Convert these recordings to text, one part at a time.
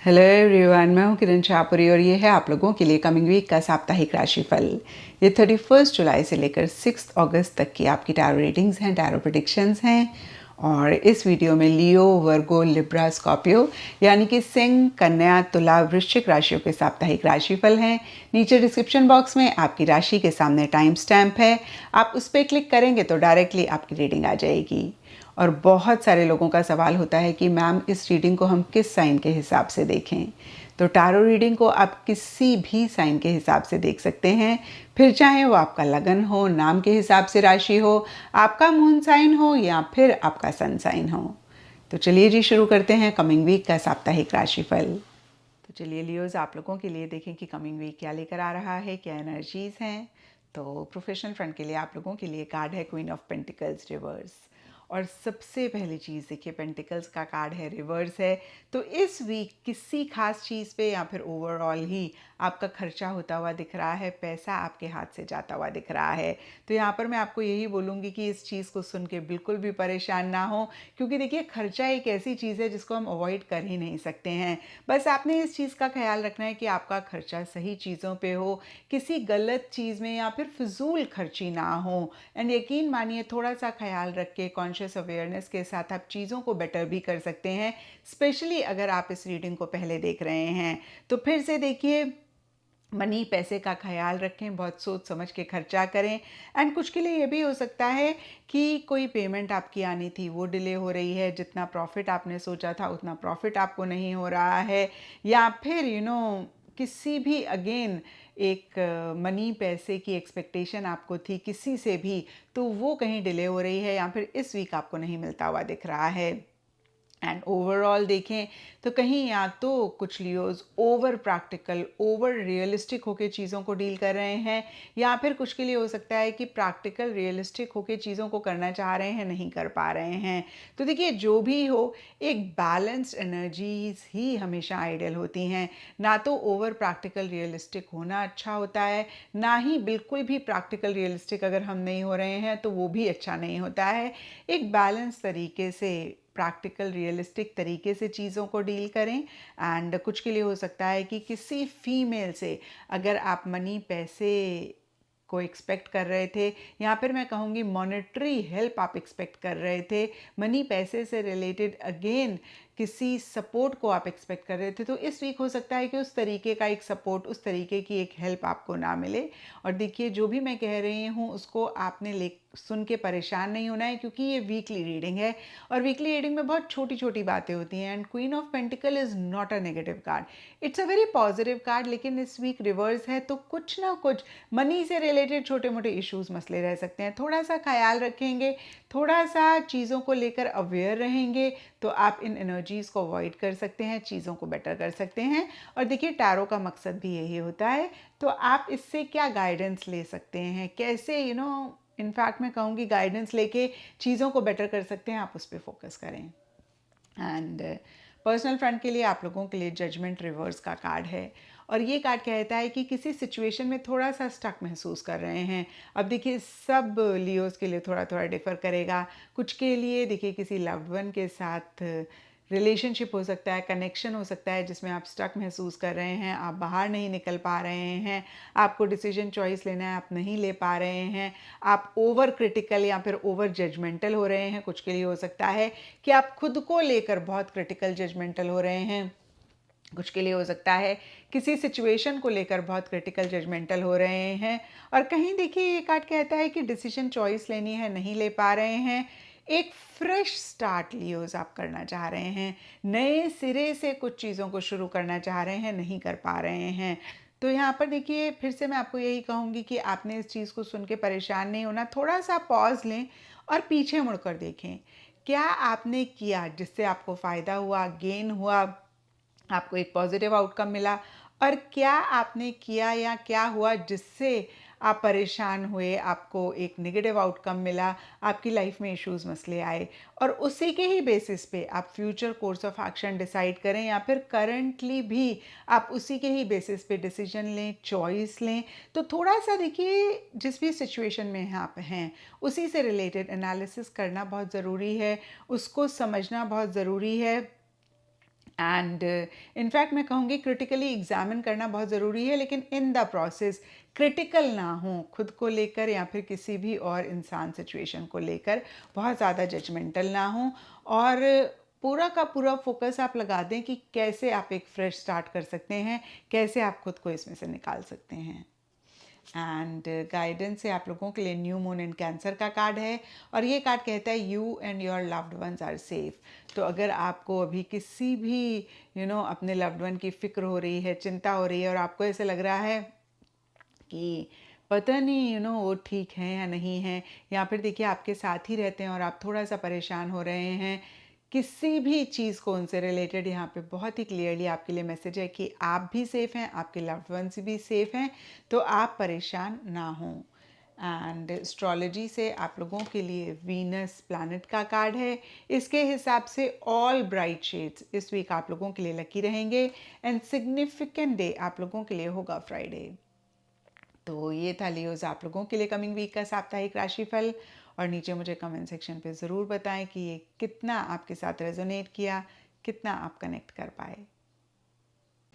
Hello everyone, मैं हूं किरण शाहपुरी और ये है आप लोगों के लिए कमिंग वीक का साप्ताहिक राशिफल। ये 31 जुलाई से लेकर 6 अगस्त तक की आपकी टैरो रीडिंग्स हैं, टैरो प्रेडिक्शंस हैं। और इस वीडियो में लियो, वर्गो, लिब्रा, स्कॉर्पियो यानी कि सिंह, कन्या, तुला, वृश्चिक राशियों के साप्ताहिक राशिफल हैं। नीचे डिस्क्रिप्शन बॉक्स में आपकी राशि के सामने टाइम स्टैम्प है, आप उस पर क्लिक करेंगे तो डायरेक्टली आपकी रीडिंग आ जाएगी। और बहुत सारे लोगों का सवाल होता है कि मैम इस रीडिंग को हम किस साइन के हिसाब से देखें। तो टैरो रीडिंग को आप किसी भी साइन के हिसाब से देख सकते हैं, फिर चाहे वो आपका लगन हो, नाम के हिसाब से राशि हो, आपका मून साइन हो या फिर आपका सन साइन हो। तो चलिए जी शुरू करते हैं कमिंग वीक का साप्ताहिक राशिफल। तो चलिए लियोज, आप लोगों के लिए देखें कि कमिंग वीक क्या लेकर आ रहा है, क्या एनर्जीज हैं। तो प्रोफेशनल फ्रंट के लिए आप लोगों के लिए कार्ड है क्वीन ऑफ पेंटिकल्स रिवर्स। और सबसे पहली चीज़ देखिए, पेंटिकल्स का कार्ड है, रिवर्स है। तो इस वीक किसी खास चीज़ पे या फिर ओवरऑल ही आपका खर्चा होता हुआ दिख रहा है, पैसा आपके हाथ से जाता हुआ दिख रहा है। तो यहाँ पर मैं आपको यही बोलूँगी कि इस चीज़ को सुन के बिल्कुल भी परेशान ना हो, क्योंकि देखिए खर्चा एक ऐसी चीज़ है जिसको हम अवॉइड कर ही नहीं सकते हैं। बस आपने इस चीज़ का ख्याल रखना है कि आपका खर्चा सही चीज़ों पे हो, किसी गलत चीज़ में या फिर फिजूल खर्ची ना हो। एंड यकीन मानिए, थोड़ा सा ख्याल रख के कॉन्शियस अवेयरनेस के साथ आप चीज़ों को बेटर भी कर सकते हैं। स्पेशली अगर आप इस रीडिंग को पहले देख रहे हैं तो फिर से देखिए, मनी पैसे का ख्याल रखें, बहुत सोच समझ के खर्चा करें। एंड कुछ के लिए ये भी हो सकता है कि कोई पेमेंट आपकी आनी थी वो डिले हो रही है, जितना प्रॉफिट आपने सोचा था उतना प्रॉफिट आपको नहीं हो रहा है, या फिर किसी भी अगेन एक मनी पैसे की एक्सपेक्टेशन आपको थी किसी से भी, तो वो कहीं डिले हो रही है या फिर इस वीक आपको नहीं मिलता हुआ दिख रहा है। एंड ओवरऑल देखें तो कहीं या तो कुछ Leos over practical, over realistic होके चीज़ों को डील कर रहे हैं, या फिर कुछ के लिए हो सकता है कि प्रैक्टिकल रियलिस्टिक होके चीज़ों को करना चाह रहे हैं, नहीं कर पा रहे हैं। तो देखिए, जो भी हो, एक बैलेंस्ड एनर्जीज ही हमेशा आइडियल होती हैं। ना तो ओवर प्रैक्टिकल रियलिस्टिक होना अच्छा होता है, ना ही बिल्कुल भी प्रैक्टिकल रियलिस्टिक अगर हम नहीं हो रहे हैं तो वो भी अच्छा नहीं होता है। एक बैलेंस तरीके से, प्रैक्टिकल रियलिस्टिक तरीके से चीज़ों को डील करें। एंड कुछ के लिए हो सकता है कि किसी फीमेल से अगर आप मनी पैसे को एक्सपेक्ट कर रहे थे, या फिर मैं कहूँगी मॉनेटरी हेल्प आप एक्सपेक्ट कर रहे थे, मनी पैसे से रिलेटेड अगेन किसी सपोर्ट को आप एक्सपेक्ट कर रहे थे, तो इस वीक हो सकता है कि उस तरीके का एक सपोर्ट, उस तरीके की एक हेल्प आपको ना मिले। और देखिए, जो भी मैं कह रही हूँ उसको आपने ले सुन के परेशान नहीं होना है, क्योंकि ये वीकली रीडिंग है और वीकली रीडिंग में बहुत छोटी छोटी बातें होती हैं। And queen of pentacle is not a negative card, it's a very positive card. लेकिन इस वीक रिवर्स है तो कुछ ना कुछ मनी से रिलेटेड छोटे मोटे इश्यूज, मसले रह सकते हैं। थोड़ा सा ख्याल रखेंगे, थोड़ा सा चीज़ों को लेकर अवेयर रहेंगे, तो आप इन एनर्जीज़ को अवॉइड कर सकते हैं, चीज़ों को बेटर कर सकते हैं। और देखिए, टैरो का मकसद भी यही होता है। तो आप इससे क्या गाइडेंस ले सकते हैं, कैसे इनफैक्ट मैं कहूँगी गाइडेंस लेके चीज़ों को बेटर कर सकते हैं, आप उस पर फोकस करें। एंड पर्सनल फ्रंट के लिए आप लोगों के लिए जजमेंट रिवर्स का कार्ड है। और ये कार्ड कहता है कि किसी सिचुएशन में थोड़ा सा स्टक महसूस कर रहे हैं। अब देखिए, सब लियोस के लिए थोड़ा थोड़ा डिफर करेगा। कुछ के लिए देखिए किसी लव्ड वन के साथ रिलेशनशिप हो सकता है, कनेक्शन हो सकता है जिसमें आप स्टक महसूस कर रहे हैं, आप बाहर नहीं निकल पा रहे हैं, आपको डिसीजन चॉइस लेना है, आप नहीं ले पा रहे हैं, आप ओवर क्रिटिकल या फिर ओवर जजमेंटल हो रहे हैं। कुछ के लिए हो सकता है कि आप खुद को लेकर बहुत क्रिटिकल जजमेंटल हो रहे हैं। कुछ के लिए हो सकता है किसी सिचुएशन को लेकर बहुत क्रिटिकल जजमेंटल हो रहे हैं। और कहीं देखिए, ये कार्ड कहता है कि डिसीजन चॉइस लेनी है, नहीं ले पा रहे हैं। एक फ्रेश स्टार्ट लियोज आप करना चाह रहे हैं, नए सिरे से कुछ चीज़ों को शुरू करना चाह रहे हैं, नहीं कर पा रहे हैं। तो यहाँ पर देखिए, फिर से मैं आपको यही कहूँगी कि आपने इस चीज़ को सुन के परेशान नहीं होना, थोड़ा सा पॉज लें और पीछे मुड़कर देखें। क्या आपने किया जिससे आपको फ़ायदा हुआ, गेन हुआ, आपको एक पॉजिटिव आउटकम मिला, और क्या आपने किया या क्या हुआ जिससे आप परेशान हुए, आपको एक नेगेटिव आउटकम मिला, आपकी लाइफ में इश्यूज, मसले आए। और उसी के ही बेसिस पे आप future course of action decide करें, या फिर करंटली भी आप उसी के ही बेसिस पे डिसीजन लें, चॉइस लें। तो थोड़ा सा देखिए, जिस भी सिचुएशन में आप हैं उसी से रिलेटेड एनालिसिस करना बहुत ज़रूरी है, उसको समझना बहुत ज़रूरी है। एंड इनफैक्ट मैं कहूँगी क्रिटिकली एग्जामिन करना बहुत ज़रूरी है, लेकिन इन द प्रोसेस क्रिटिकल ना हो खुद को लेकर या फिर किसी भी और इंसान सिचुएशन को लेकर, बहुत ज़्यादा जजमेंटल ना हो, और पूरा का पूरा फोकस आप लगा दें कि कैसे आप एक फ्रेश स्टार्ट कर सकते हैं, कैसे आप खुद को इसमें से निकाल सकते हैं। एंड गाइडेंस से आप लोगों के लिए न्यू मून इन कैंसर का कार्ड है, और ये कार्ड कहता है you and your loved ones are safe. तो अगर आपको अभी किसी भी अपने लव्ड वन की फिक्र हो रही है, चिंता हो रही है, और आपको ऐसे लग रहा है कि पता नहीं वो ठीक है या नहीं है, या फिर देखिए आपके साथ ही रहते हैं और आप थोड़ा सा परेशान हो रहे हैं किसी भी चीज़ को उनसे रिलेटेड, यहाँ पे बहुत ही क्लियरली आपके लिए मैसेज है कि आप भी सेफ़ हैं, आपके लव्ड वंस भी सेफ़ हैं, तो आप परेशान ना हों। एंड एस्ट्रोलॉजी से आप लोगों के लिए वीनस प्लैनेट का कार्ड है। इसके हिसाब से ऑल ब्राइट शेड्स इस वीक आप लोगों के लिए लकी रहेंगे, एंड सिग्निफिकेंट डे आप लोगों के लिए होगा फ्राइडे। तो ये था लियोज़ आप लोगों के लिए कमिंग वीक का साप्ताहिक राशिफल, और नीचे मुझे कमेंट सेक्शन पे ज़रूर बताएं कि ये कितना आपके साथ रेजोनेट किया, कितना आप कनेक्ट कर पाए।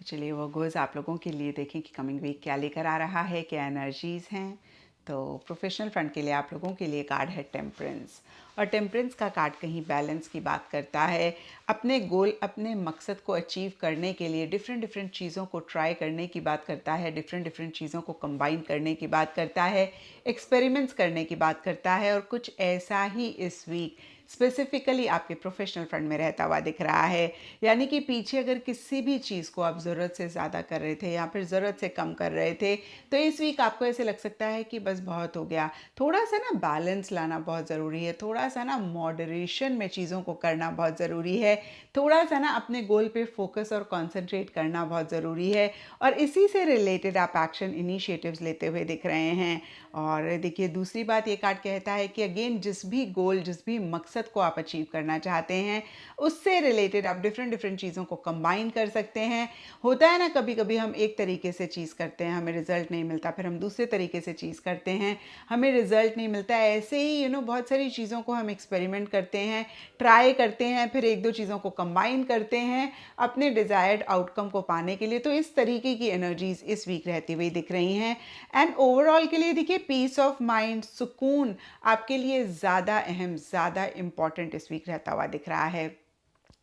चलिए वो गोज़ आप लोगों के लिए देखें कि कमिंग वीक क्या लेकर आ रहा है, क्या एनर्जीज़ हैं। तो प्रोफेशनल फ्रंट के लिए आप लोगों के लिए कार्ड है टेम्परेंस, और टेम्परेंस का कार्ड कहीं बैलेंस की बात करता है, अपने गोल, अपने मकसद को अचीव करने के लिए डिफरेंट डिफरेंट चीज़ों को ट्राई करने की बात करता है, डिफरेंट डिफरेंट चीज़ों को कंबाइन करने की बात करता है, एक्सपेरिमेंट्स करने की बात करता है, और कुछ ऐसा ही इस वीक स्पेसिफिकली आपके प्रोफेशनल फ्रंट में रहता हुआ दिख रहा है। यानी कि पीछे अगर किसी भी चीज़ को आप ज़रूरत से ज़्यादा कर रहे थे या फिर ज़रूरत से कम कर रहे थे, तो इस वीक आपको ऐसे लग सकता है कि बस बहुत हो गया। थोड़ा सा ना बैलेंस लाना बहुत ज़रूरी है, थोड़ा सा ना मॉडरेशन में चीज़ों को करना बहुत ज़रूरी है, थोड़ा सा ना अपने गोल पे फोकस और कॉन्सेंट्रेट करना बहुत ज़रूरी है, और इसी से रिलेटेड आप एक्शन इनिशिएटिव्स लेते हुए दिख रहे हैं। और देखिए दूसरी बात, ये कार्ड कहता है कि अगेन जिस भी गोल, जिस भी मकसद को आप अचीव करना चाहते हैं, उससे रिलेटेड आप डिफरेंट डिफरेंट चीज़ों को कंबाइन कर सकते हैं। होता है ना कभी कभी हम एक तरीके से चीज़ करते हैं, हमें रिजल्ट नहीं मिलता, फिर हम दूसरे तरीके से चीज़ करते हैं, हमें रिजल्ट नहीं मिलता। ऐसे ही बहुत सारी चीज़ों को हम एक्सपेरिमेंट करते हैं, ट्राई करते हैं, फिर एक दो चीज़ों को कंबाइन करते हैं अपने डिज़ायर्ड आउटकम को पाने के लिए। तो इस तरीके की एनर्जीज इस वीक रहती हुई दिख रही हैं। एंड ओवरऑल के लिए देखिए पीस ऑफ माइंड, सुकून आपके लिए ज़्यादा अहम, ज़्यादा इम्पॉर्टेंट इस वीक रहता हुआ दिख रहा है।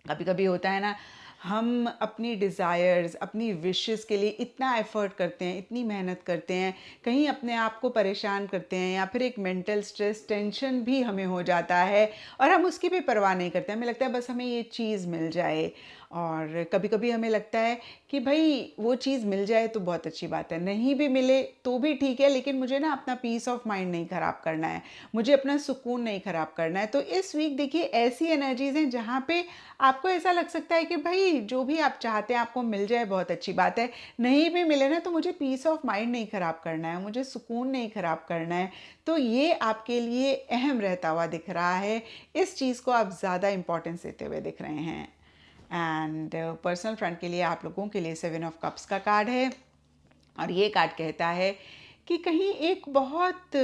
कभी कभी होता है ना, हम अपनी डिज़ायर्स, अपनी विशेस के लिए इतना एफर्ट करते हैं, इतनी मेहनत करते हैं, कहीं अपने आप को परेशान करते हैं, या फिर एक मेंटल स्ट्रेस, टेंशन भी हमें हो जाता है, और हम उसकी भी परवाह नहीं करते। हमें लगता है बस हमें ये चीज़ मिल जाए, और कभी कभी हमें लगता है कि भाई वो चीज़ मिल जाए तो बहुत अच्छी बात है, नहीं भी मिले तो भी ठीक है, लेकिन मुझे ना अपना पीस ऑफ माइंड नहीं ख़राब करना है, मुझे अपना सुकून नहीं ख़राब करना है। तो इस वीक देखिए ऐसी एनर्जीज़ हैं जहाँ पे आपको ऐसा लग सकता है कि भाई जो भी आप चाहते हैं आपको मिल जाए, बहुत अच्छी बात है, नहीं भी मिले ना तो मुझे पीस ऑफ माइंड नहीं ख़राब करना है, मुझे सुकून नहीं ख़राब करना है। तो ये आपके लिए अहम रहता हुआ दिख रहा है, इस चीज़ को आप ज़्यादा इंपॉर्टेंस देते हुए दिख रहे हैं। एंड पर्सनल फ्रंट के लिए आप लोगों के लिए 7 ऑफ कप्स का कार्ड है, और ये कार्ड कहता है कि कहीं एक बहुत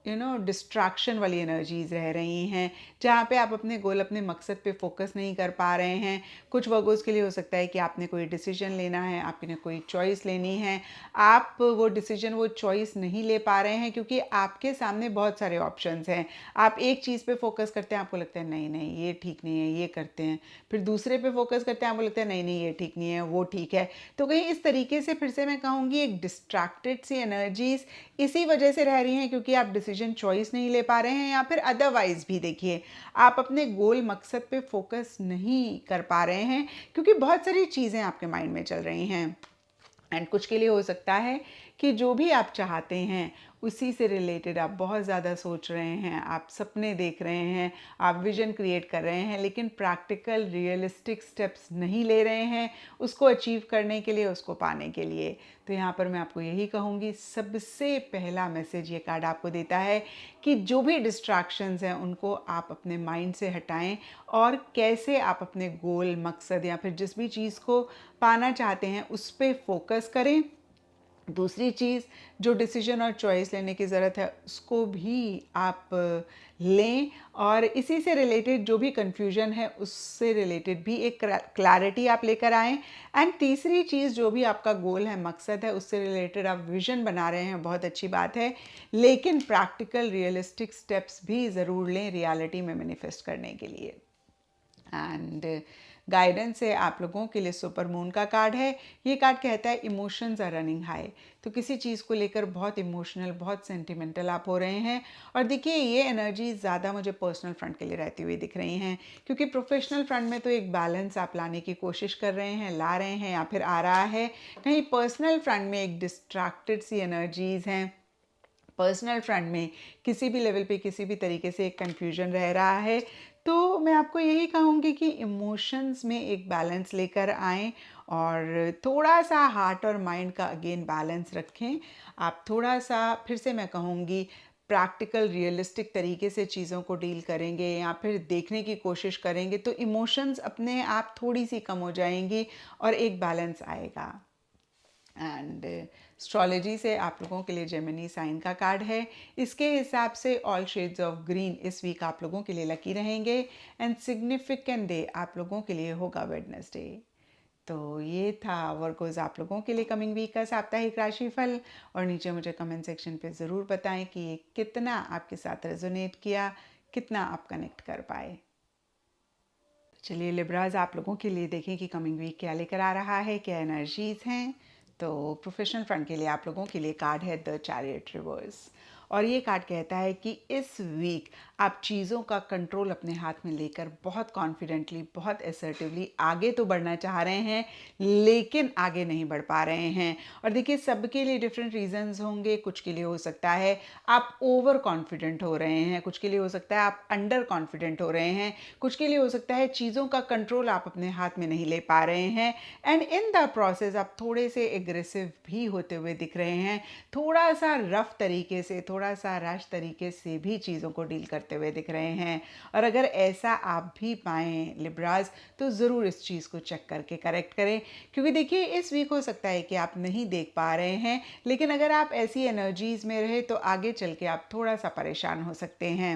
डिस्ट्रैक्शन वाली एनर्जीज रह रही हैं, जहाँ पे आप अपने गोल, अपने मकसद पे फोकस नहीं कर पा रहे हैं। कुछ वर्गोज़ के लिए हो सकता है कि आपने कोई डिसीजन लेना है, आपने कोई चॉइस लेनी है, आप वो डिसीजन, वो चॉइस नहीं ले पा रहे हैं क्योंकि आपके सामने बहुत सारे ऑप्शंस हैं। आप एक चीज़ पे फोकस करते हैं, आपको लगता है नहीं नहीं ये ठीक नहीं है, ये करते हैं, फिर दूसरे पे फोकस करते हैं, आपको लगता है नहीं नहीं ये ठीक नहीं है, वो ठीक है। तो कहीं इस तरीके से फिर से मैं कहूँगी एक डिस्ट्रैक्टेड सी एनर्जीज इसी वजह से रह रही हैं क्योंकि आप डिसीजन चॉइस नहीं ले पा रहे हैं, या फिर अदरवाइज भी देखिए आप अपने गोल, मकसद पे फोकस नहीं कर पा रहे हैं क्योंकि बहुत सारी चीज़ें आपके माइंड में चल रही हैं। एंड कुछ के लिए हो सकता है कि जो भी आप चाहते हैं उसी से रिलेटेड आप बहुत ज़्यादा सोच रहे हैं, आप सपने देख रहे हैं, आप विजन क्रिएट कर रहे हैं, लेकिन प्रैक्टिकल रियलिस्टिक स्टेप्स नहीं ले रहे हैं उसको अचीव करने के लिए, उसको पाने के लिए। तो यहाँ पर मैं आपको यही कहूँगी, सबसे पहला मैसेज ये कार्ड आपको देता है कि जो भी डिस्ट्रैक्शंस हैं उनको आप अपने माइंड से हटाएं, और कैसे आप अपने गोल, मकसद या फिर जिस भी चीज़ को पाना चाहते हैं उस पर फोकस करें, दूसरी चीज़, जो डिसीजन और चॉइस लेने की ज़रूरत है उसको भी आप लें, और इसी से रिलेटेड जो भी कन्फ्यूजन है उससे रिलेटेड भी एक क्लैरिटी आप लेकर आएँ। एंड तीसरी चीज़, जो भी आपका गोल है, मकसद है, उससे रिलेटेड आप विज़न बना रहे हैं, बहुत अच्छी बात है, लेकिन प्रैक्टिकल रियलिस्टिक स्टेप्स भी ज़रूर लें रियलिटी में मैनिफेस्ट करने के लिए। एंड गाइडेंस है आप लोगों के लिए सुपर मून का कार्ड है। ये कार्ड कहता है इमोशंस आर रनिंग हाई। तो किसी चीज़ को लेकर बहुत इमोशनल, बहुत सेंटिमेंटल आप हो रहे हैं। और देखिए, ये एनर्जी ज़्यादा मुझे पर्सनल फ्रंट के लिए रहती हुई दिख रही हैं, क्योंकि प्रोफेशनल फ्रंट में तो एक बैलेंस आप लाने की कोशिश कर रहे हैं, ला रहे हैं या फिर आ रहा है। कहीं पर्सनल फ्रंट में एक डिस्ट्रैक्टेड सी एनर्जीज़ हैं। पर्सनल फ्रंट में किसी भी लेवल पे किसी भी तरीके से एक कन्फ्यूजन रह रहा है। तो मैं आपको यही कहूँगी कि इमोशंस में एक बैलेंस लेकर आएँ, और थोड़ा सा हार्ट और माइंड का अगेन बैलेंस रखें। आप थोड़ा सा, फिर से मैं कहूँगी, प्रैक्टिकल रियलिस्टिक तरीके से चीज़ों को डील करेंगे या फिर देखने की कोशिश करेंगे तो इमोशंस अपने आप थोड़ी सी कम हो जाएंगी और एक बैलेंस आएगा। एंड एस्ट्रोलॉजी से आप लोगों के लिए जेमिनी साइन का कार्ड है। इसके हिसाब से ऑल शेड्स ऑफ ग्रीन इस वीक आप लोगों के लिए लकी रहेंगे। एंड सिग्निफिकेंट डे आप लोगों के लिए होगा वेडनेसडे। तो ये था वर्गोज आप लोगों के लिए कमिंग वीक का साप्ताहिक राशिफल। और नीचे मुझे कमेंट सेक्शन पे ज़रूर बताएं कि ये कितना आपके साथ रेजोनेट किया, कितना आप कनेक्ट कर पाए। चलिए लिब्राज, आप लोगों के लिए देखें कि कमिंग वीक क्या लेकर आ रहा है, क्या एनर्जीज हैं। तो प्रोफेशनल फ्रंट के लिए आप लोगों के लिए कार्ड है द चैरियट रिवर्स। और ये कार्ड कहता है कि इस वीक आप चीज़ों का कंट्रोल अपने हाथ में लेकर बहुत कॉन्फिडेंटली, बहुत असर्टिवली आगे तो बढ़ना चाह रहे हैं, लेकिन आगे नहीं बढ़ पा रहे हैं। और देखिए, सबके लिए डिफरेंट रीजंस होंगे। कुछ के लिए हो सकता है आप ओवर कॉन्फिडेंट हो रहे हैं, कुछ के लिए हो सकता है आप अंडर कॉन्फिडेंट हो रहे हैं, कुछ के लिए हो सकता है चीज़ों का कंट्रोल आप अपने हाथ में नहीं ले पा रहे हैं। एंड इन द प्रोसेस आप थोड़े से एग्रेसिव भी होते हुए दिख रहे हैं, थोड़ा सा रफ तरीके से, थोड़ा सा रश तरीके से भी चीज़ों को डील करते हुए दिख रहे हैं। और अगर ऐसा आप भी पाएँ लिब्राज, तो ज़रूर इस चीज़ को चेक करके करेक्ट करें, क्योंकि देखिए, इस वीक हो सकता है कि आप नहीं देख पा रहे हैं, लेकिन अगर आप ऐसी एनर्जीज़ में रहे तो आगे चल के आप थोड़ा सा परेशान हो सकते हैं।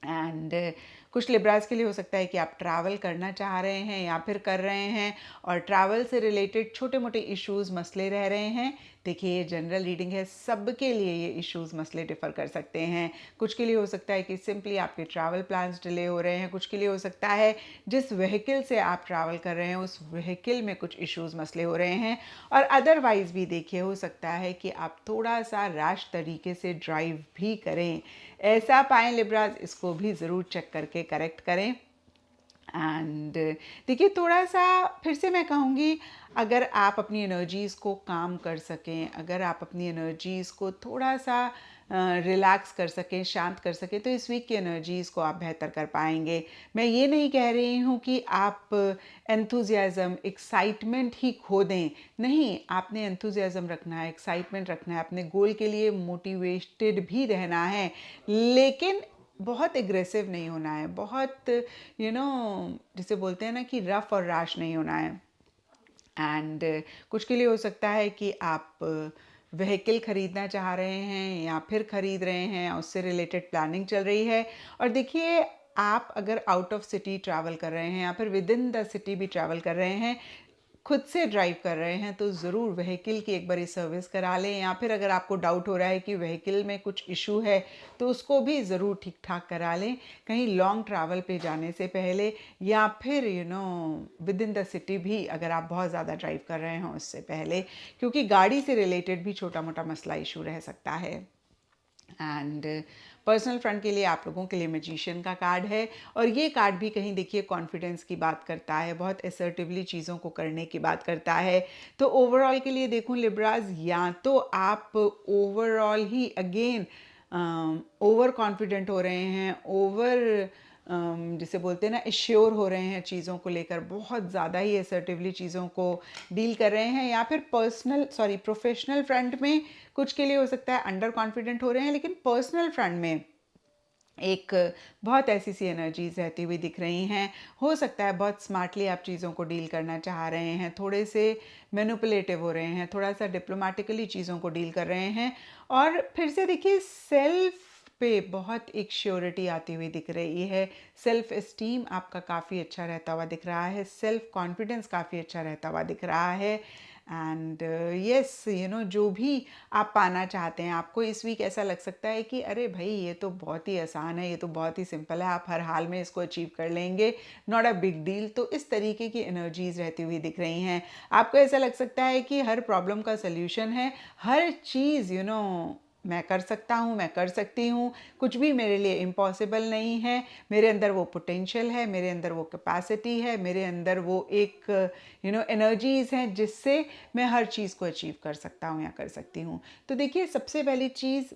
एंड कुछ लिब्रास के लिए हो सकता है कि आप ट्रैवल करना चाह रहे हैं या फिर कर रहे हैं, और ट्रैवल से रिलेटेड छोटे मोटे इश्यूज, मसले रह रहे हैं। देखिए, ये जनरल रीडिंग है, सबके लिए ये इश्यूज, मसले डिफर कर सकते हैं। कुछ के लिए हो सकता है कि सिंपली आपके ट्रैवल प्लान्स डिले हो रहे हैं, कुछ के लिए हो सकता है जिस व्हीकल से आप ट्रैवल कर रहे हैं उस व्हीकल में कुछ इश्यूज, मसले हो रहे हैं। और अदरवाइज भी देखिए, हो सकता है कि आप थोड़ा सा रैश तरीके से ड्राइव भी करें। ऐसा पाएं लिब्राज, इसको भी ज़रूर चेक करके करेक्ट करें। एंड देखिए, थोड़ा सा फिर से मैं कहूँगी, अगर आप अपनी एनर्जीज़ को काम कर सकें, अगर आप अपनी एनर्जीज़ को थोड़ा सा रिलैक्स कर सकें, शांत कर सकें, तो इस वीक की एनर्जीज़ को आप बेहतर कर पाएंगे। मैं ये नहीं कह रही हूँ कि आप एंथुजियाज़म, एक्साइटमेंट ही खो दें। नहीं, आपने एंथुजियाज़म रखना है, एक्साइटमेंट रखना है, अपने गोल के लिए मोटिवेटेड भी रहना है, लेकिन बहुत एग्रेसिव नहीं होना है, बहुत जिसे बोलते हैं ना कि रफ और रैश नहीं होना है। एंड कुछ के लिए हो सकता है कि आप व्हीकल खरीदना चाह रहे हैं या फिर खरीद रहे हैं, या उससे रिलेटेड प्लानिंग चल रही है। और देखिए, आप अगर आउट ऑफ सिटी ट्रैवल कर रहे हैं या फिर विद इन द सिटी भी ट्रैवल कर रहे हैं, खुद से ड्राइव कर रहे हैं, तो ज़रूर व्हीकल की एक बारी सर्विस करा लें, या फिर अगर आपको डाउट हो रहा है कि व्हीकल में कुछ इशू है तो उसको भी ज़रूर ठीक ठाक करा लें, कहीं लॉन्ग ट्रैवल पे जाने से पहले, या फिर विद इन द सिटी भी अगर आप बहुत ज़्यादा ड्राइव कर रहे हैं उससे पहले, क्योंकि गाड़ी से रिलेटेड भी छोटा मोटा मसला इशू रह सकता है। एंड पर्सनल फ्रंट के लिए आप लोगों के लिए मैजिशियन का कार्ड है, और ये कार्ड भी कहीं देखिए कॉन्फिडेंस की बात करता है, बहुत असर्टिवली चीज़ों को करने की बात करता है। तो ओवरऑल के लिए देखूं लिब्राज, या तो आप ओवरऑल ही अगेन ओवर कॉन्फिडेंट हो रहे हैं, ओवर जिसे बोलते हैं ना, एश्योर हो रहे हैं चीज़ों को लेकर, बहुत ज़्यादा ही असर्टिवली चीज़ों को डील कर रहे हैं, या फिर प्रोफेशनल फ्रंट में कुछ के लिए हो सकता है अंडर कॉन्फिडेंट हो रहे हैं, लेकिन पर्सनल फ्रंट में एक बहुत ऐसी सी एनर्जीज रहती हुई दिख रही हैं। हो सकता है बहुत स्मार्टली आप चीज़ों को डील करना चाह रहे हैं, थोड़े से मैनिपुलेटिव हो रहे हैं, थोड़ा सा डिप्लोमेटिकली चीज़ों को डील कर रहे हैं। और फिर से देखिए सेल्फ पे बहुत एक श्योरिटी आती हुई दिख रही है। सेल्फ एस्टीम आपका काफ़ी अच्छा रहता हुआ दिख रहा है, सेल्फ कॉन्फिडेंस काफ़ी अच्छा रहता हुआ दिख रहा है। एंड यस, जो भी आप पाना चाहते हैं, आपको इस वीक ऐसा लग सकता है कि अरे भाई ये तो बहुत ही आसान है, ये तो बहुत ही सिंपल है, आप हर हाल में इसको अचीव कर लेंगे, नॉट अ बिग डील। तो इस तरीके की एनर्जीज रहती हुई दिख रही हैं। आपको ऐसा लग सकता है कि हर प्रॉब्लम का सल्यूशन है, हर चीज़ मैं कर सकता हूँ, मैं कर सकती हूँ, कुछ भी मेरे लिए इम्पॉसिबल नहीं है। मेरे अंदर वो पोटेंशियल है, मेरे अंदर वो कैपेसिटी है, मेरे अंदर वो एक एनर्जीज हैं जिससे मैं हर चीज़ को अचीव कर सकता हूँ या कर सकती हूँ। तो देखिए सबसे पहली चीज़,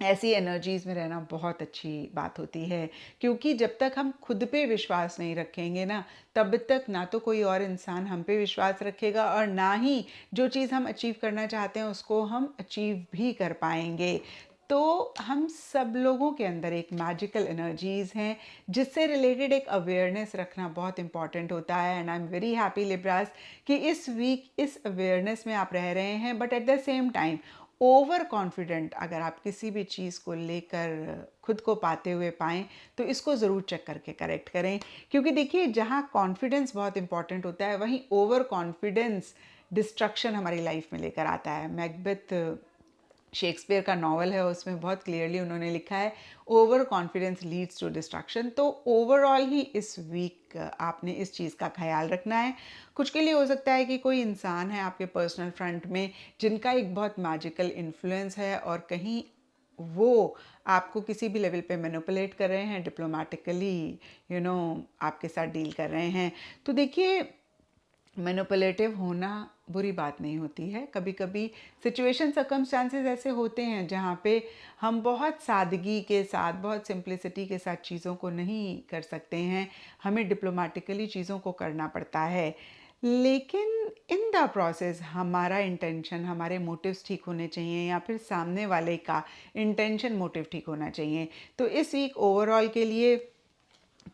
ऐसी एनर्जीज़ में रहना बहुत अच्छी बात होती है, क्योंकि जब तक हम खुद पे विश्वास नहीं रखेंगे ना, तब तक ना तो कोई और इंसान हम पे विश्वास रखेगा और ना ही जो चीज़ हम अचीव करना चाहते हैं उसको हम अचीव भी कर पाएंगे। तो हम सब लोगों के अंदर एक मैजिकल एनर्जीज़ हैं जिससे रिलेटेड एक अवेयरनेस रखना बहुत इंपॉर्टेंट होता है। And I am very happy Libras कि इस वीक इस अवेयरनेस में आप रह रहे हैं, but at the same time over confident अगर आप किसी भी चीज़ को लेकर खुद को पाते हुए पाएँ तो इसको ज़रूर चेक करके करेक्ट करें। क्योंकि देखिए जहाँ कॉन्फिडेंस बहुत इंपॉर्टेंट होता है, वहीं ओवर कॉन्फिडेंस डिस्ट्रक्शन हमारी लाइफ में लेकर आता है। मैकबेथ शेक्सपियर का नॉवल है, उसमें बहुत क्लियरली उन्होंने लिखा है overconfidence leads to destruction. तो ओवरऑल ही इस वीक आपने इस चीज़ का ख्याल रखना है। कुछ के लिए हो सकता है कि कोई इंसान है आपके पर्सनल फ्रंट में जिनका एक बहुत मैजिकल इन्फ्लुएंस है और कहीं वो आपको किसी भी लेवल पे मैनिपुलेट कर रहे हैं, डिप्लोमेटिकली आपके साथ डील कर रहे हैं। तो देखिए मैनिपुलेटिव होना बुरी बात नहीं होती है। कभी कभी सिचुएशन सर्कमस्टांसेस ऐसे होते हैं जहाँ पे हम बहुत सादगी के साथ, बहुत सिंप्लिसिटी के साथ चीज़ों को नहीं कर सकते हैं, हमें डिप्लोमेटिकली चीज़ों को करना पड़ता है। लेकिन इन द प्रोसेस हमारा इंटेंशन, हमारे मोटिव्स ठीक होने चाहिए या फिर सामने वाले का इंटेंशन मोटिव ठीक होना चाहिए। तो इस वीक ओवरऑल के लिए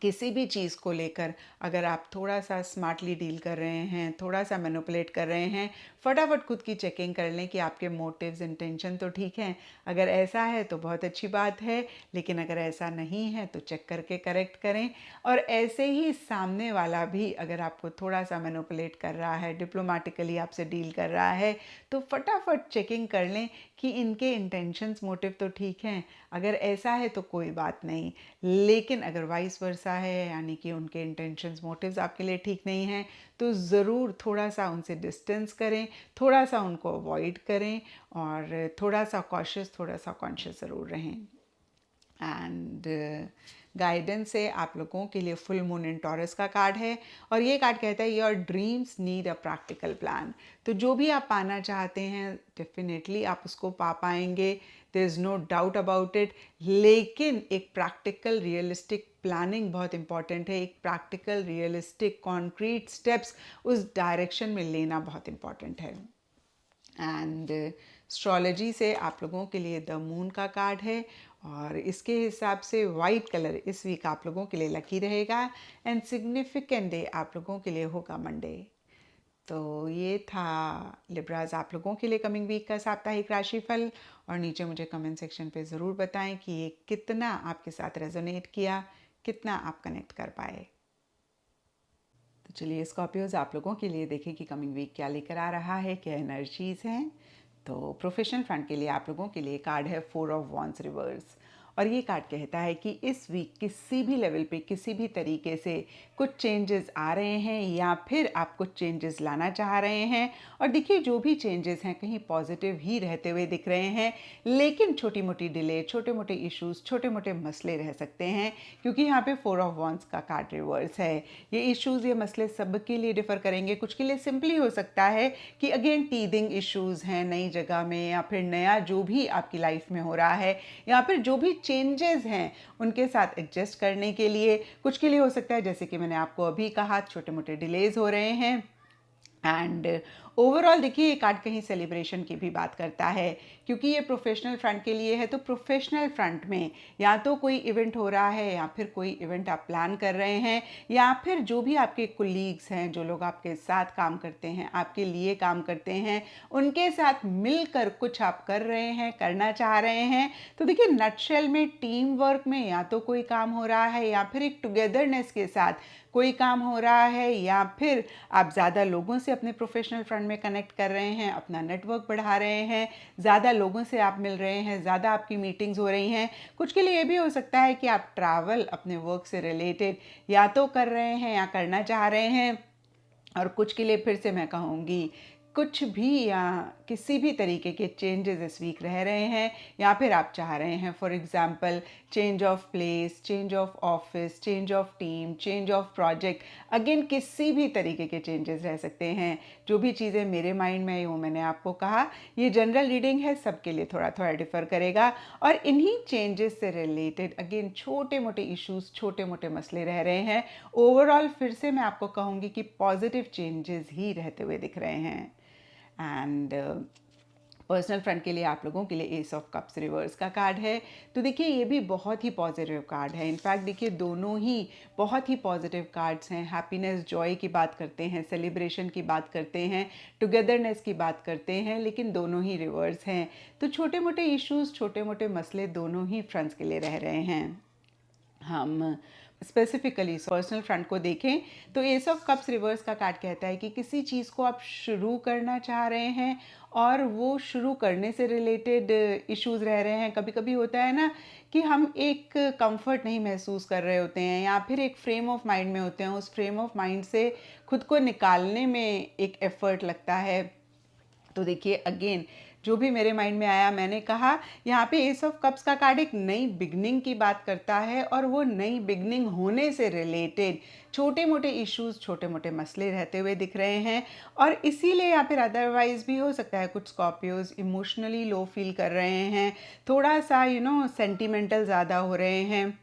किसी भी चीज़ को लेकर अगर आप थोड़ा सा स्मार्टली डील कर रहे हैं, थोड़ा सा मैनिपुलेट कर रहे हैं, फटाफट खुद की चेकिंग कर लें कि आपके मोटिव्स, इंटेंशन तो ठीक हैं। अगर ऐसा है तो बहुत अच्छी बात है, लेकिन अगर ऐसा नहीं है तो चेक करके करेक्ट करें। और ऐसे ही सामने वाला भी अगर आपको थोड़ा सा मैनिपुलेट कर रहा है, डिप्लोमेटिकली आपसे डील कर रहा है, तो फटाफट चेकिंग कर लें कि इनके इंटेंशंस, मोटिव तो ठीक हैं। अगर ऐसा है तो कोई बात नहीं, लेकिन अगर वाइस वर्सा है, यानी कि उनके इंटेंशंस, मोटिव्स आपके लिए ठीक नहीं हैं, तो ज़रूर थोड़ा सा उनसे डिस्टेंस करें, थोड़ा सा उनको अवॉइड करें और थोड़ा सा कॉशियस, थोड़ा सा कॉन्शियस ज़रूर रहें। एंड गाइडेंस है आप लोगों के लिए फुल मून इन टॉरस का कार्ड है और ये कार्ड कहता है your dreams need a practical plan. तो जो भी आप पाना चाहते हैं डेफिनेटली आप उसको पा पाएंगे, there is no doubt about it. लेकिन एक प्रैक्टिकल रियलिस्टिक प्लानिंग बहुत इंपॉर्टेंट है, एक प्रैक्टिकल रियलिस्टिक कॉन्क्रीट स्टेप्स उस डायरेक्शन में लेना बहुत इंपॉर्टेंट है। एंड एस्ट्रोलॉजी से आप लोगों के लिए द मून का कार्ड है और इसके हिसाब से वाइट कलर इस वीक आप लोगों के लिए लकी रहेगा एंड सिग्निफिकेंट डे आप लोगों के लिए होगा मंडे। तो ये था लिब्राज आप लोगों के लिए कमिंग वीक का साप्ताहिक राशिफल। और नीचे मुझे कमेंट सेक्शन पे ज़रूर बताएं कि ये कितना आपके साथ रेजोनेट किया, कितना आप कनेक्ट कर पाए। तो चलिए स्कॉर्पियोज आप लोगों के लिए देखें कि कमिंग वीक क्या लेकर आ रहा है, क्या एनर्जीज हैं। तो प्रोफेशनल फ्रंट के लिए आप लोगों के लिए कार्ड है 4 ऑफ वॉन्ड्स रिवर्स और ये कार्ड कहता है कि इस वीक किसी भी लेवल पे, किसी भी तरीके से कुछ चेंजेस आ रहे हैं या फिर आप कुछ चेंजेस लाना चाह रहे हैं। और देखिए जो भी चेंजेस हैं कहीं पॉजिटिव ही रहते हुए दिख रहे हैं, लेकिन छोटी मोटी डिले, छोटे मोटे इश्यूज, छोटे मोटे मसले रह सकते हैं क्योंकि यहाँ पे 4 ऑफ वॉन्ड्स का कार्ड रिवर्स है। ये इश्यूज, ये मसले सबके लिए डिफर करेंगे। कुछ के लिए सिंपली हो सकता है कि अगेन टीदिंग इश्यूज हैं नई जगह में, या फिर नया जो भी आपकी लाइफ में हो रहा है, या फिर जो भी चेंजेस हैं उनके साथ एडजस्ट करने के लिए। कुछ के लिए हो सकता है जैसे कि मैंने आपको अभी कहा छोटे मोटे डिलेज हो रहे हैं, एंड ओवरऑल देखिए ये कार्ड कहीं सेलिब्रेशन की भी बात करता है, क्योंकि ये प्रोफेशनल फ्रंट के लिए है। तो प्रोफेशनल फ्रंट में या तो कोई इवेंट हो रहा है, या फिर कोई इवेंट आप प्लान कर रहे हैं, या फिर जो भी आपके कोलीग्स हैं, जो लोग आपके साथ काम करते हैं, आपके लिए काम करते हैं, उनके साथ मिलकर कुछ आप कर रहे हैं, करना चाह रहे हैं। तो देखिए नटशेल में टीम वर्क में या तो कोई काम हो रहा है, या फिर एक टुगेदरनेस के साथ कोई काम हो रहा है, या फिर आप ज़्यादा लोगों से अपने प्रोफेशनल फ्रंट में कनेक्ट कर रहे हैं, अपना नेटवर्क बढ़ा रहे हैं, ज़्यादा लोगों से आप मिल रहे हैं, ज़्यादा आपकी मीटिंग्स हो रही हैं। कुछ के लिए ये भी हो सकता है कि आप ट्रैवल अपने वर्क से रिलेटेड या तो कर रहे हैं या करना चाह रहे हैं। और कुछ के लिए फिर से मैं कहूँगी कुछ भी या किसी भी तरीके के चेंजेस इस वीक रह रहे हैं, या फिर आप चाह रहे हैं for example change of place, change of office, change of team, change of project. Again किसी भी तरीके के चेंजेस रह सकते हैं। जो भी चीज़ें मेरे माइंड में आई वो मैंने आपको कहा। ये जनरल रीडिंग है, सबके लिए थोड़ा थोड़ा डिफर करेगा। और इन्हीं चेंजेस से रिलेटेड अगेन छोटे मोटे इश्यूज, छोटे मोटे मसले रह रहे हैं। ओवरऑल फिर से मैं आपको कहूँगी कि पॉजिटिव चेंजेस ही रहते हुए दिख रहे हैं। एंड पर्सनल फ्रंट के लिए आप लोगों के लिए एस ऑफ कप्स रिवर्स का कार्ड है। तो देखिए ये भी बहुत ही पॉजिटिव कार्ड है। इनफैक्ट देखिए दोनों ही बहुत ही पॉजिटिव कार्ड्स हैं। हैप्पीनेस, जॉय की बात करते हैं, सेलिब्रेशन की बात करते हैं, टुगेदरनेस की बात करते हैं, लेकिन दोनों ही रिवर्स हैं। तो छोटे मोटे इश्यूज, छोटे मोटे मसले दोनों ही फ्रंट्स के लिए रह रहे हैं। हम स्पेसिफिकली पर्सनल फ्रंट को देखें तो एस ऑफ कप्स रिवर्स का कार्ड कहता है कि किसी चीज़ को आप शुरू करना चाह रहे हैं और वो शुरू करने से रिलेटेड इश्यूज रह रहे हैं। कभी कभी होता है ना कि हम एक कंफर्ट नहीं महसूस कर रहे होते हैं, या फिर एक फ्रेम ऑफ माइंड में होते हैं, उस फ्रेम ऑफ माइंड से खुद को निकालने में एक एफर्ट लगता है। तो देखिए अगेन जो भी मेरे माइंड में आया मैंने कहा। यहाँ पे एस ऑफ कप्स का कार्ड एक नई बिगनिंग की बात करता है, और वो नई बिगनिंग होने से रिलेटेड छोटे मोटे इश्यूज, छोटे मोटे मसले रहते हुए दिख रहे हैं। और इसीलिए या फिर अदरवाइज भी हो सकता है कुछ स्कॉर्पियोज इमोशनली लो फील कर रहे हैं, थोड़ा सा सेंटिमेंटल ज़्यादा हो रहे हैं।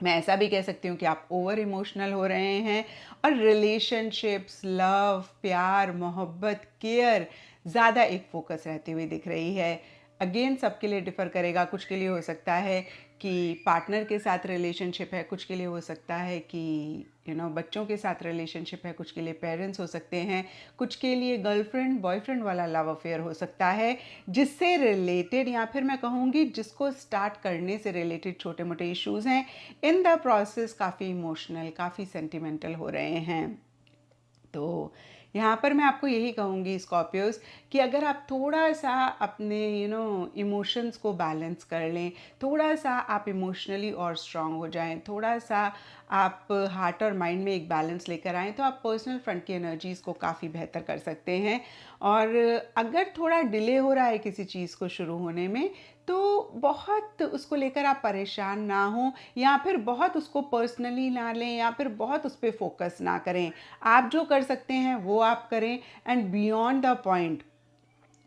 मैं ऐसा भी कह सकती हूँ कि आप ओवर इमोशनल हो रहे हैं, और रिलेशनशिप्स, लव, प्यार, मोहब्बत, केयर ज़्यादा एक फोकस रहती हुई दिख रही है। अगेन सबके लिए डिफ़र करेगा। कुछ के लिए हो सकता है कि पार्टनर के साथ रिलेशनशिप है, कुछ के लिए हो सकता है कि बच्चों के साथ रिलेशनशिप है, कुछ के लिए पेरेंट्स हो सकते हैं, कुछ के लिए गर्लफ्रेंड बॉयफ्रेंड वाला लव अफेयर हो सकता है, जिससे रिलेटेड या फिर मैं कहूँगी जिसको स्टार्ट करने से रिलेटेड छोटे मोटे इश्यूज़ हैं। इन द प्रोसेस काफ़ी इमोशनल, काफ़ी सेंटिमेंटल हो रहे हैं। तो यहाँ पर मैं आपको यही कहूँगी स्कॉर्पियोज कि अगर आप थोड़ा सा अपने इमोशंस को बैलेंस कर लें, थोड़ा सा आप इमोशनली और स्ट्रांग हो जाएं, थोड़ा सा आप हार्ट और माइंड में एक बैलेंस लेकर आएँ, तो आप पर्सनल फ्रंट की एनर्जीज़ को काफ़ी बेहतर कर सकते हैं। और अगर थोड़ा डिले हो रहा है किसी चीज़ को शुरू होने में, तो बहुत उसको लेकर आप परेशान ना हो, या फिर बहुत उसको पर्सनली ना लें, या फिर बहुत उस पर फोकस ना करें। आप जो कर सकते हैं वो आप करें, एंड बियॉन्ड द पॉइंट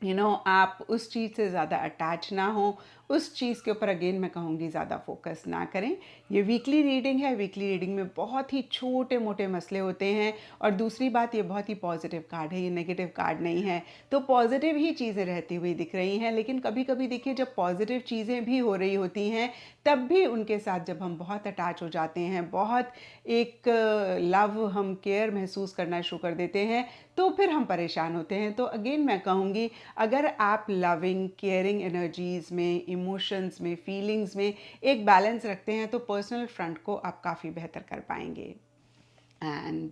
आप उस चीज़ से ज़्यादा अटैच ना हो, उस चीज़ के ऊपर अगेन मैं कहूँगी ज़्यादा फोकस ना करें। ये वीकली रीडिंग है, वीकली रीडिंग में बहुत ही छोटे मोटे मसले होते हैं। और दूसरी बात, ये बहुत ही पॉजिटिव कार्ड है, ये नेगेटिव कार्ड नहीं है। तो पॉजिटिव ही चीज़ें रहती हुई दिख रही हैं, लेकिन कभी कभी देखिए जब पॉजिटिव चीज़ें भी हो रही होती हैं, तब भी उनके साथ जब हम बहुत अटैच हो जाते हैं, बहुत एक लव, हम केयर महसूस करना शुरू कर देते हैं, तो फिर हम परेशान होते हैं। तो अगेन मैं कहूँगी अगर आप लविंग, केयरिंग एनर्जीज़ में, इमोशंस में, फीलिंग्स में एक बैलेंस रखते हैं, तो पर्सनल फ्रंट को आप काफ़ी बेहतर कर पाएंगे। एंड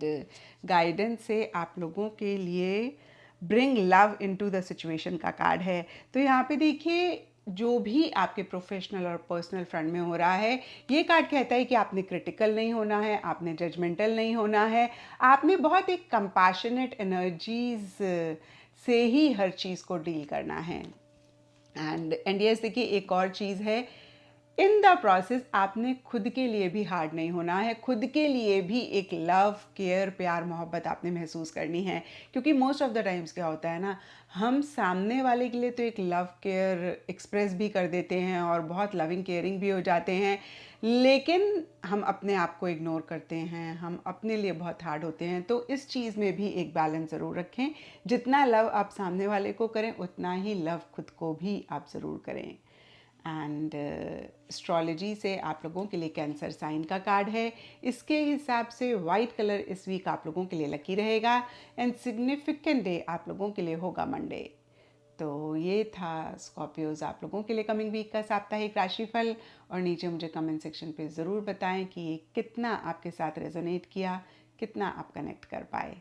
गाइडेंस से आप लोगों के लिए bring love into the situation का कार्ड है। तो यहाँ पे देखिए जो भी आपके प्रोफेशनल और पर्सनल फ्रंट में हो रहा है, ये कार्ड कहता है कि आपने क्रिटिकल नहीं होना है, आपने जजमेंटल नहीं होना है, आपने बहुत एक कंपैशनेट एनर्जीज से ही हर चीज़ को डील करना है। एंड यस देखिए एक और चीज़ है, इन द प्रोसेस आपने खुद के लिए भी हार्ड नहीं होना है, खुद के लिए भी एक लव केयर प्यार मोहब्बत आपने महसूस करनी है। क्योंकि मोस्ट ऑफ द टाइम्स क्या होता है ना, हम सामने वाले के लिए तो एक लव केयर एक्सप्रेस भी कर देते हैं और बहुत लविंग केयरिंग भी हो जाते हैं, लेकिन हम अपने आप को इग्नोर करते हैं, हम अपने लिए बहुत हार्ड होते हैं। तो इस चीज़ में भी एक बैलेंस ज़रूर रखें, जितना लव आप सामने वाले को करें उतना ही लव खुद को भी आप ज़रूर करें। एंड एस्ट्रोलॉजी से आप लोगों के लिए कैंसर साइन का कार्ड है, इसके हिसाब से वाइट कलर इस वीक आप लोगों के लिए लकी रहेगा एंड सिग्निफिकेंट डे आप लोगों के लिए होगा मंडे। तो ये था स्कॉर्पियोज आप लोगों के लिए कमिंग वीक का साप्ताहिक राशिफल। और नीचे मुझे कमेंट सेक्शन पे ज़रूर बताएं कि ये कितना आपके साथ रेजोनेट किया, कितना आप कनेक्ट कर पाए।